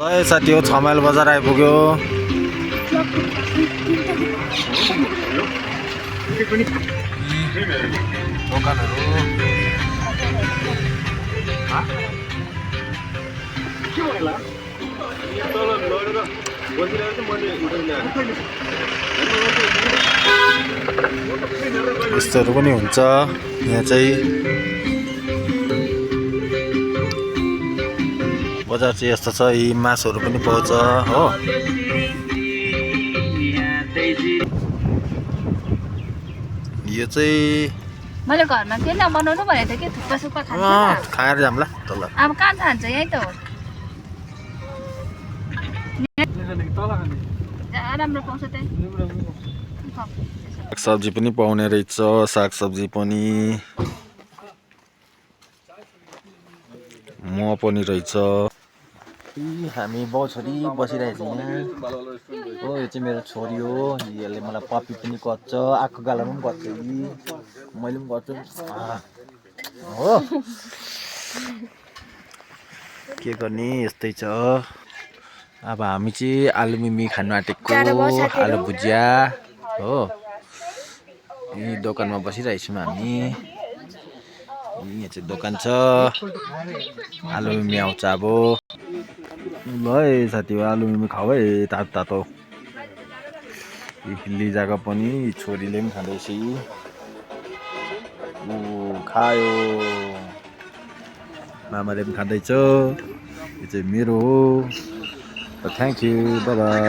है साथी हो 6 माइल बजार आइपुग्यो। यस्तोहरू पनि हुन्छ यहाँ चाहिँ। बजार चाहिँ यस्तो छ, यी मासुहरू पनि पाउँछ हो। यो चाहिँ मैले घरमा के नबनाउनु भनेको थिएँ कि थुक्पा सुक्पा खान्छ खाएर जाम्ला तल। अब कहाँ खान्छ यही त हो। राम्रो पाउँछ त्यही। सागसब्जी पनि पाउने रहेछ, सागसब्जी पनि मह पनि रहेछ। हामी बाउ छोरी बसिरहेको छौँ यहाँ हो। यो चाहिँ मेरो छोरी हो, यसले मलाई पप्पी पनि गर्छ, आँखको गालामा पनि गर्छ, मैले पनि गर्छु हो। के गर्ने यस्तै छ। अब हामी चाहिँ आलु मिमी खानु आँटेको, आलु भुजिया हो। यही दोकानमा बसिरहेछौँ हामी। यहाँ चाहिँ दोकान छ, आलु मिमी आउँछ अब। ल है साथी हो, आलु मिमी खाऊ है तातो तातो। लिजाको पनि छोरीले पनि खाँदैछ। खायो, मामाले पनि खाँदैछ। यो चाहिँ मेरो हो। Thank you, bye bye.